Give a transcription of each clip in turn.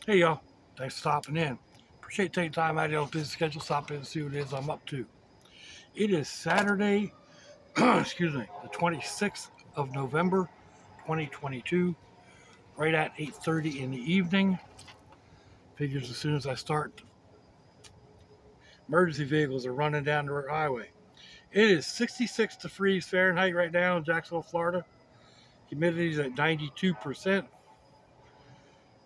Hey y'all, thanks for stopping in. Appreciate taking time out of your busy schedule, stop in and see what it is I'm up to. It is Saturday, excuse me, the 26th of November, 2022, right at 8:30 in the evening. Figures as soon as I start, emergency vehicles are running down the highway. It is 66 degrees Fahrenheit right now in Jacksonville, Florida. Humidity is at 92%.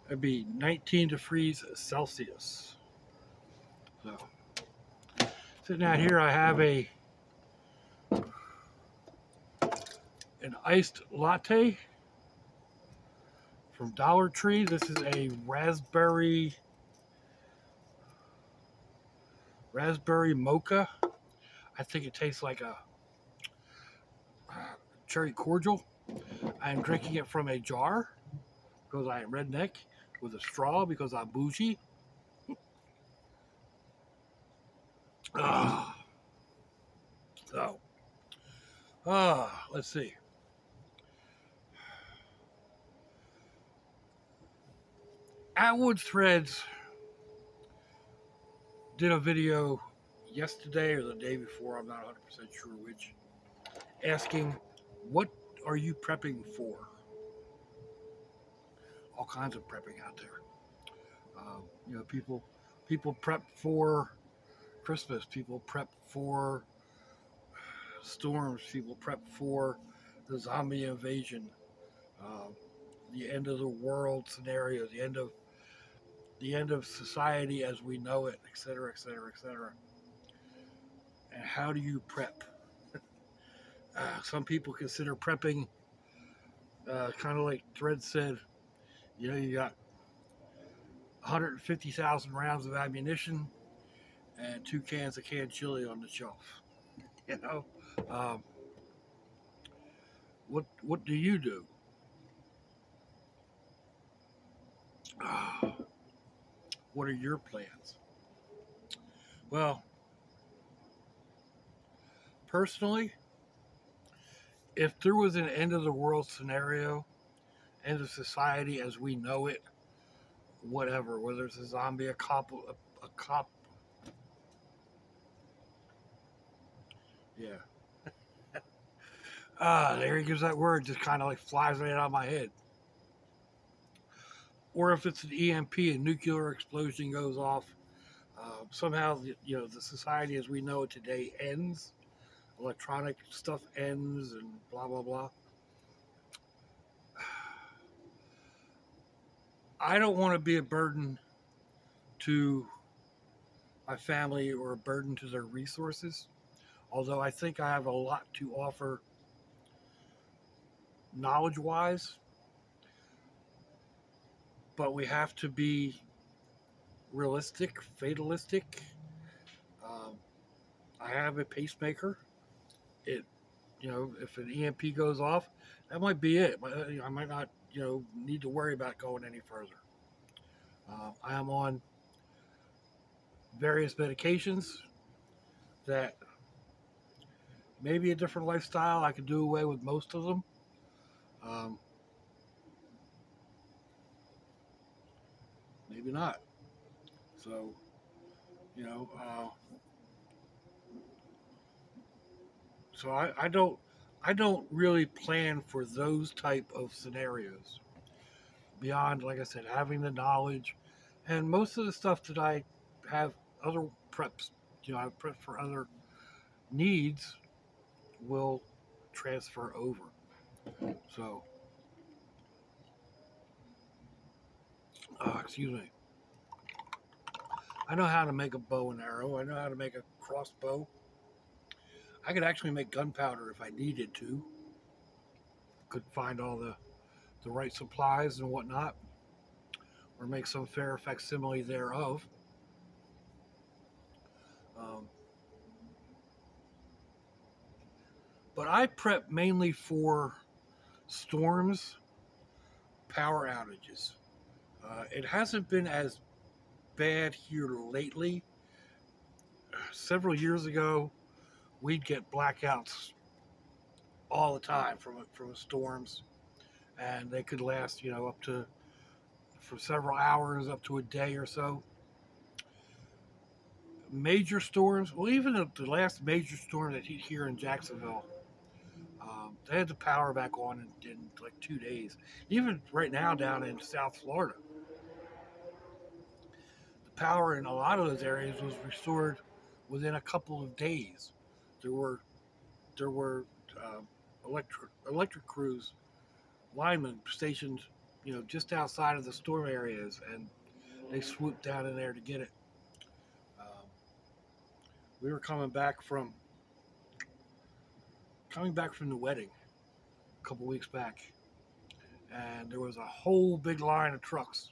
It'd be 19 degrees Celsius. So, sitting out here, I have an iced latte from Dollar Tree. This is a raspberry mocha. I think it tastes like a cherry cordial. I'm drinking it from a jar because I am redneck, with a straw because I'm bougie. Uh, so, let's see. Atwood Threads did a video yesterday or the day before, I'm not 100% sure which, asking, what are you prepping for? All kinds of prepping out there. People prep for Christmas. People prep for storms. People prep for the zombie invasion, uh, the end of the world scenario, the end of society as we know it, et cetera, et cetera, et cetera. And how do you prep? Some people consider prepping kind of like Thread said. You got 150,000 rounds of ammunition and 2 cans of canned chili on the shelf. You know, um, what do you do? What are your plans? Well, personally, if there was an end of the world scenario, end of society as we know it, whatever, whether it's a zombie, a cop, yeah. There he gives that word, just kind of like flies right out of my head. Or if it's an EMP, a nuclear explosion goes off, somehow the society as we know it today ends. Electronic stuff ends, and blah blah blah. I don't want to be a burden to my family or a burden to their resources. Although I think I have a lot to offer knowledge wise, but we have to be realistic, fatalistic. Um, I have a pacemaker. It, if an EMP goes off, that might be it. I might not, need to worry about going any further. I am on various medications that maybe a different lifestyle, I could do away with most of them. Um, Maybe not. So, you know, uh, so I don't really plan for those type of scenarios beyond, like I said, having the knowledge, and most of the stuff that I have other preps, I've prepped for other needs will transfer over. So, excuse me. I know how to make a bow and arrow. I know how to make a crossbow. I could actually make gunpowder if I needed to. Could find all the right supplies and whatnot, or make some fair facsimile thereof. Um, but I prep mainly for storms, power outages. It hasn't been as bad here lately. Several years ago, we'd get blackouts all the time from storms, and they could last, up to for several hours up to a day or so. Major storms, well, even the last major storm that hit here in Jacksonville, they had the power back on in like 2 days. Even right now down in South Florida, the power in a lot of those areas was restored within a couple of days. There were there were electric crews, linemen stationed, just outside of the storm areas, and they swooped down in there to get it. Um, we were coming back from the wedding a couple weeks back, and there was a whole big line of trucks,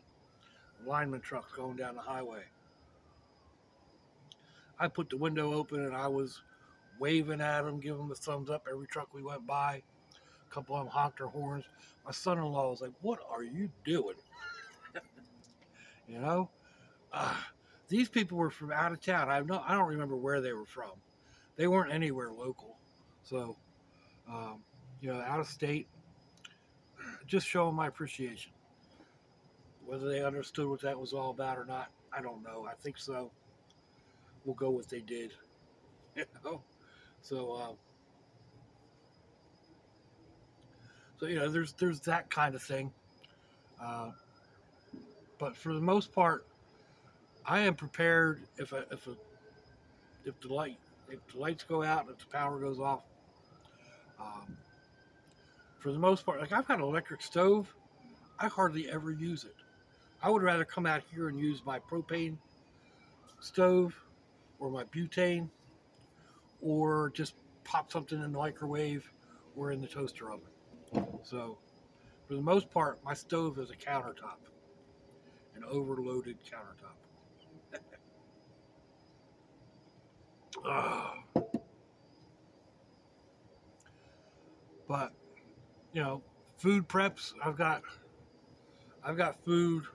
lineman trucks going down the highway. I put the window open and I was waving at them, giving them the thumbs up every truck we went by. A couple of them honked their horns. My son-in-law was like, "What are you doing?" You know, uh, these people were from out of town. I don't remember where they were from. They weren't anywhere local, so um, out of state. Just showing my appreciation. Whether they understood what that was all about or not, I don't know. I think so. We'll go with they did. You know, so there's that kind of thing. Uh, but for the most part, I am prepared if the lights go out, if the power goes off. Um, for the most part, like I've got an electric stove, I hardly ever use it. I would rather come out here and use my propane stove or my butane, or just pop something in the microwave or in the toaster oven. So for the most part, my stove is a countertop, an overloaded countertop. Ugh. But you know, food preps. I've got food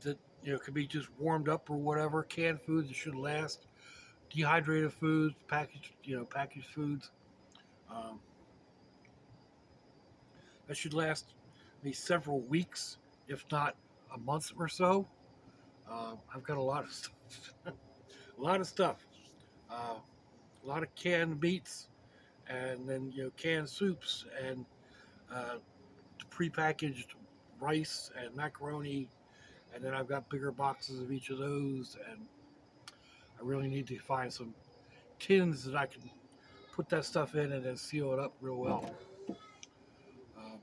that could be just warmed up or whatever. Canned food that should last. Dehydrated foods, packaged foods. Um, that should last me several weeks, if not a month or so. I've got a lot of stuff. A lot of stuff. A lot of canned meats, and then canned soups, and uh, prepackaged rice and macaroni, and then I've got bigger boxes of each of those, and I really need to find some tins that I can put that stuff in and then seal it up real well. Um,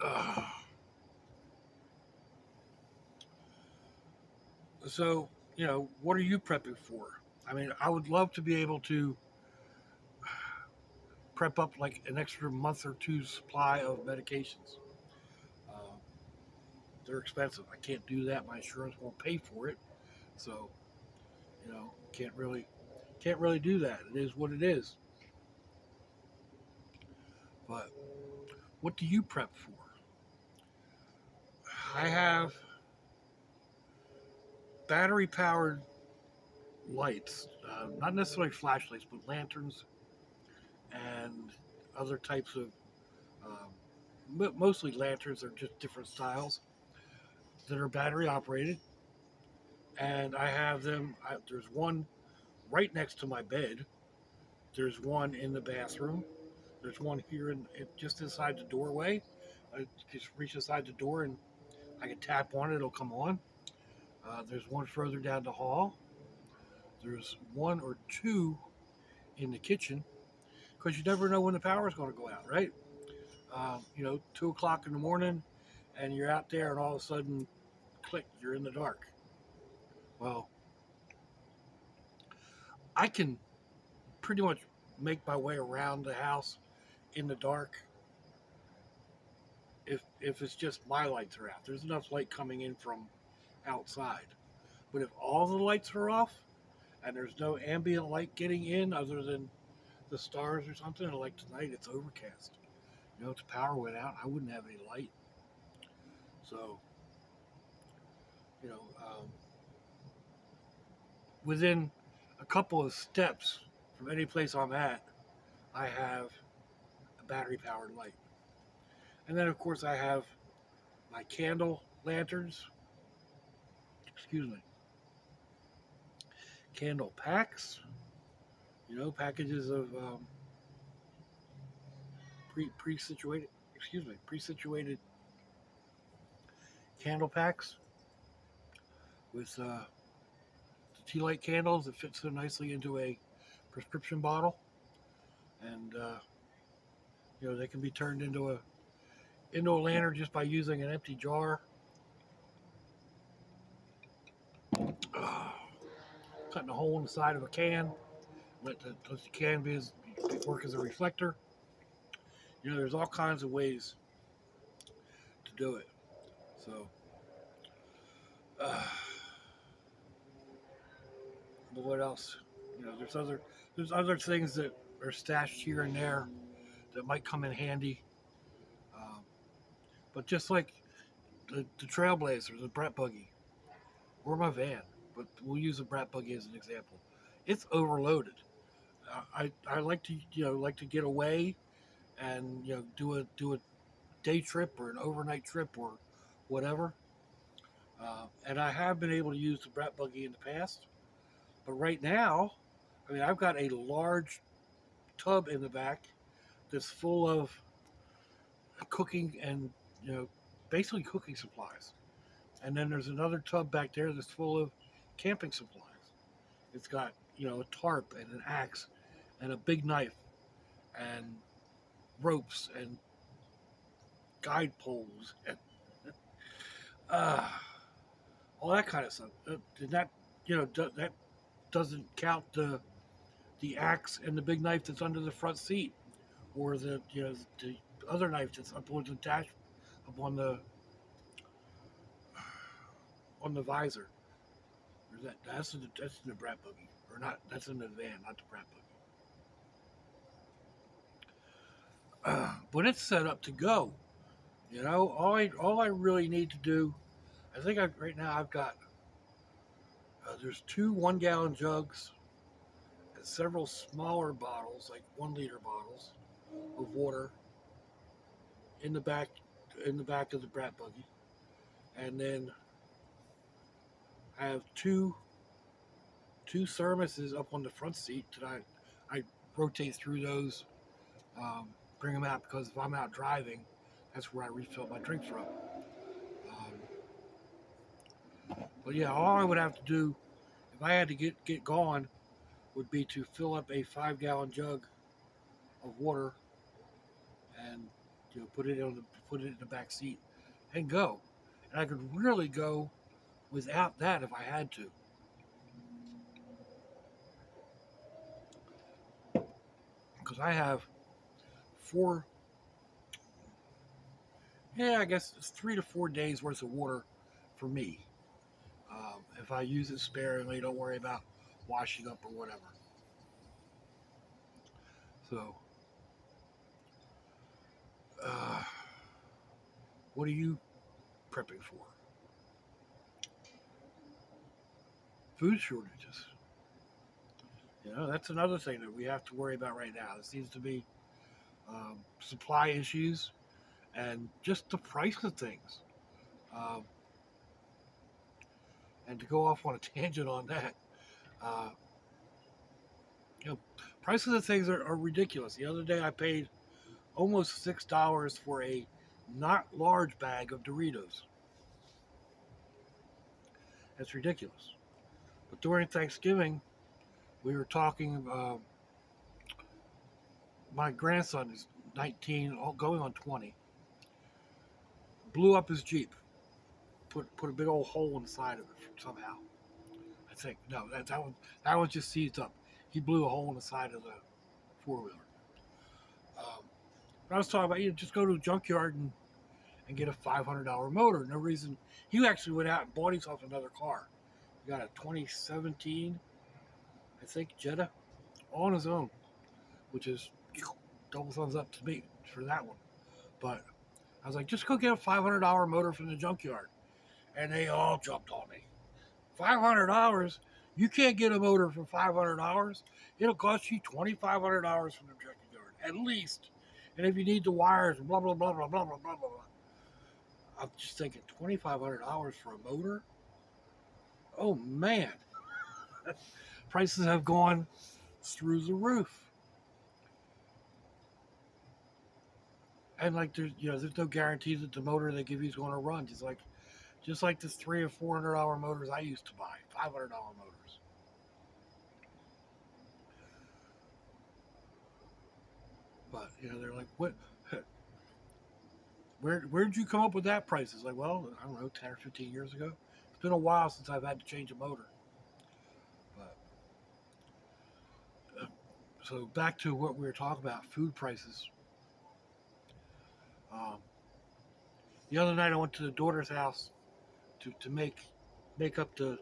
uh, so, what are you prepping for? I mean, I would love to be able to prep up like an extra month or two supply of medications. Uh, they're expensive. I can't do that. My insurance won't pay for it. So, can't really do that. It is what it is. But what do you prep for? I have battery powered lights, not necessarily flashlights, but lanterns and other types of, mostly lanterns are just different styles that are battery operated. And I have them, there's one right next to my bed, there's one in the bathroom, there's one here just inside the doorway. I just reach inside the door and I can tap on it, it'll come on. There's one further down the hall. There's one or two in the kitchen because you never know when the power is going to go out, right? 2 o'clock in the morning, and you're out there, and all of a sudden, click, you're in the dark. Well, I can pretty much make my way around the house in the dark if it's just my lights are out. There's enough light coming in from outside. But if all the lights are off and there's no ambient light getting in other than the stars or something, like tonight, it's overcast. If the power went out, I wouldn't have any light. So, you know, um, within a couple of steps from any place I'm at, I have a battery powered light. And then, of course, I have my candle lanterns, excuse me, candle packs, packages of pre-situated, pre-situated candle packs with tea light candles that fit so nicely into a prescription bottle, and they can be turned into a lantern just by using an empty jar. Uh, Cutting a hole in the side of a can, let the can work as a reflector. There's all kinds of ways to do it. So, uh, but what else? There's other things that are stashed here and there that might come in handy. Um, but just like the Trailblazer, the Brett buggy, or my van, but we'll use the Brett buggy as an example. It's overloaded. I like to get away and do a day trip or an overnight trip or whatever. And I have been able to use the Brett buggy in the past, but right now, I mean, I've got a large tub in the back that's full of cooking and you know basically cooking supplies, and then there's another tub back there that's full of camping supplies. It's got a tarp and an axe and a big knife and ropes and guide poles and uh, all that kind of stuff. And that that doesn't count the axe and the big knife that's under the front seat, or the other knife that's up on the dash, up on the visor. Or that's in the brat buggy, or not? That's in the van, not the brat buggy. But it's set up to go. All I really need to do. I think right now I've got there's two 1 gallon jugs and several smaller bottles, like 1 liter bottles of water in the back of the brat buggy, and then I have two thermoses up on the front seat that I rotate through those, bring them out because if I'm out driving, that's where I refill my drink from. But yeah, all I would have to do if I had to get going would be to fill up a 5 gallon jug of water and put it in the back seat and go. And I could really go without that if I had to. Because I have four, yeah, I guess it's 3 to 4 days worth of water for me. If I use it sparingly, don't worry about washing up or whatever. So, uh, what are you prepping for? Food shortages. That's another thing that we have to worry about right now. There seems to be supply issues and just the price of things. Um, and to go off on a tangent on that, uh, you know, prices of things are ridiculous. The other day I paid almost $6 for a not large bag of Doritos. That's ridiculous. But during Thanksgiving, we were talking. My grandson is 19, going on 20. Blew up his Jeep. Put a big old hole in the side of it somehow. I think no, that one just seized up. He blew a hole in the side of the 4 wheeler. Um, I was talking about just go to a junkyard and get a $500 motor. No reason. He actually went out and bought himself another car. He got a 2017, I think, Jetta, all on his own, which is double thumbs up to me for that one. But I was like, just go get a $500 motor from the junkyard, and they all jumped on me. $500? You can't get a motor for $500. It'll cost you $2,500 from the junkyard at least. And if you need the wires, blah blah blah blah blah blah blah blah. I'm just thinking $2,500 for a motor. Oh man, prices have gone through the roof. And like there's no guarantee that the motor they give you is going to run. Just like this $300 or $400 motors I used to buy, $500 motors. But they're like, what? Where'd you come up with that price? It's like, well, I don't know, 10 or 15 years ago. It's been a while since I've had to change a motor. But so back to what we were talking about, food prices. Um, the other night I went to the daughter's house to make up the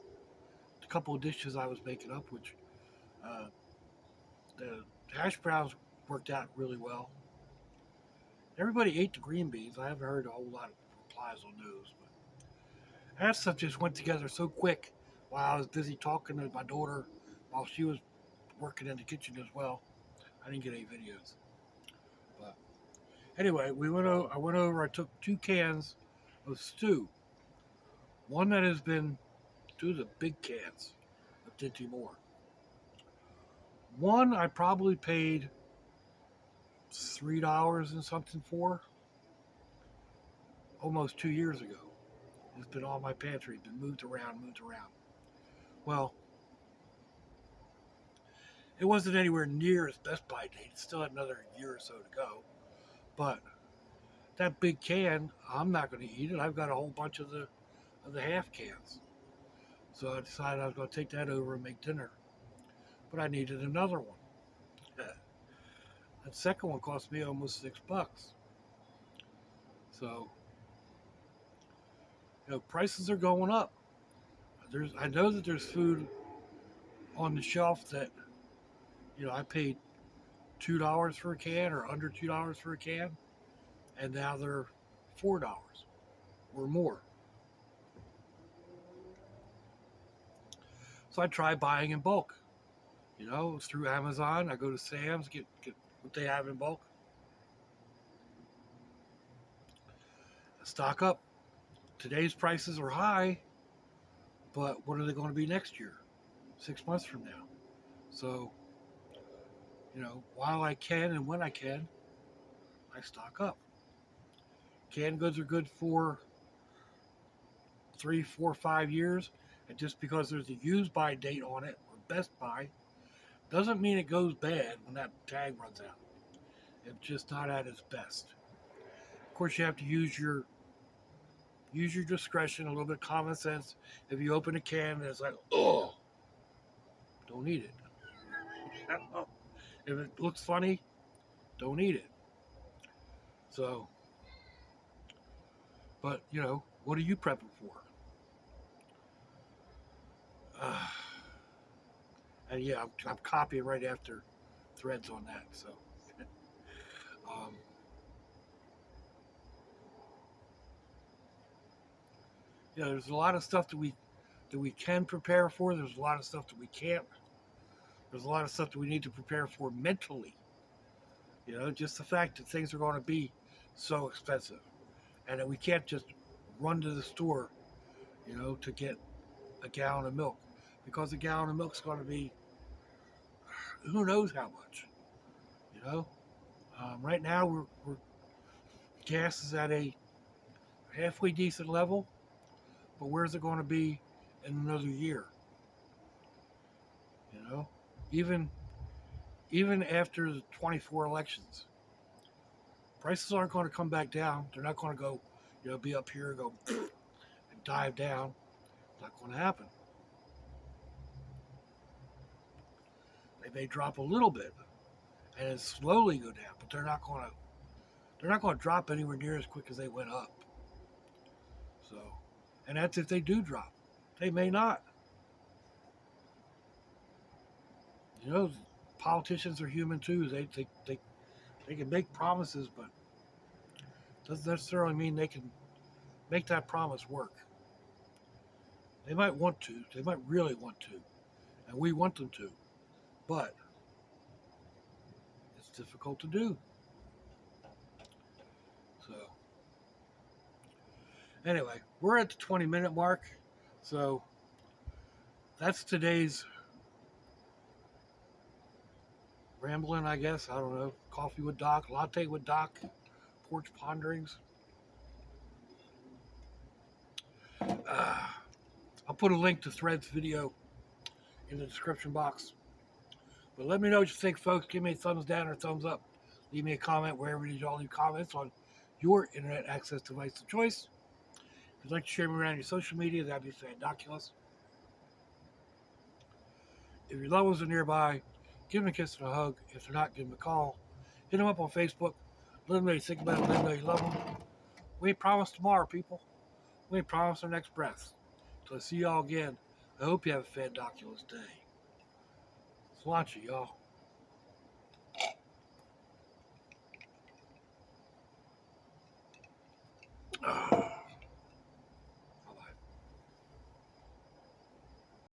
couple of dishes I was making up, which uh, the hash browns worked out really well. Everybody ate the green beans. I haven't heard a whole lot of replies on those, but that stuff just went together so quick while I was busy talking to my daughter while she was working in the kitchen as well. I didn't get any videos. But anyway, I went over. I took 2 cans of stew. One that has been two of the big cans of Dinty Moore. One I probably paid $3 and something for almost 2 years ago. It's been on my pantry, been moved around, moved around. Well, it wasn't anywhere near its best by date. It still had another year or so to go. But that big can, I'm not going to eat it. I've got a whole bunch of the half cans. So I decided I was going to take that over and make dinner. But I needed another one. That second one cost me almost $6. So, prices are going up. I know that there's food on the shelf that, I paid $2 for a can or under $2 for a can, and now they're $4 or more. So I try buying in bulk. Through Amazon. I go to Sam's, get what they have in bulk. Stock up. Today's prices are high, but what are they going to be next year? 6 months from now. So, while I can and when I can, I stock up. Canned goods are good for 3, 4, 5 years, and just because there's a use by date on it or best buy, doesn't mean it goes bad when that tag runs out. It's just not at its best. Of course, you have to use your discretion, a little bit of common sense. If you open a can and it's like, oh, don't eat it. If it looks funny, don't eat it. So, but what are you prepping for? Uh, and yeah, I'm copying right after threads on that. So, um, there's a lot of stuff that we can prepare for. There's a lot of stuff that we can't. There's a lot of stuff that we need to prepare for mentally. Just the fact that things are going to be so expensive, and that we can't just run to the store, to get a gallon of milk, because a gallon of milk is going to be who knows how much. You know, right now we're gas is at a halfway decent level, but where's it going to be in another year? You know, even even after the 24 elections, prices aren't going to come back down. They're not going to go, be up here and go and dive down. It's not going to happen. They may drop a little bit and then slowly go down, but they're not going to drop anywhere near as quick as they went up. So, and that's if they do drop. They may not. Politicians are human too. They can make promises, but doesn't necessarily mean they can make that promise work. They might want to. They might really want to, and we want them to, but it's difficult to do. So anyway, we're at the 20-minute mark. So that's today's rambling, I guess. I don't know. Coffee with Doc, latte with Doc, porch ponderings. Uh, I'll put a link to Thread's video in the description box. But let me know what you think, folks. Give me a thumbs down or thumbs up. Leave me a comment wherever you all leave comments on your internet access device of choice. If you'd like to share me around your social media, that'd be fandoculous. If your loved ones are nearby, give them a kiss and a hug. If they're not, give them a call. Hit them up on Facebook. Let them know you think about them. Let them know you love them. We ain't promised tomorrow, people. We ain't promised our next breath. So I see y'all again. I hope you have a fandoculous day. Swanchy, y'all.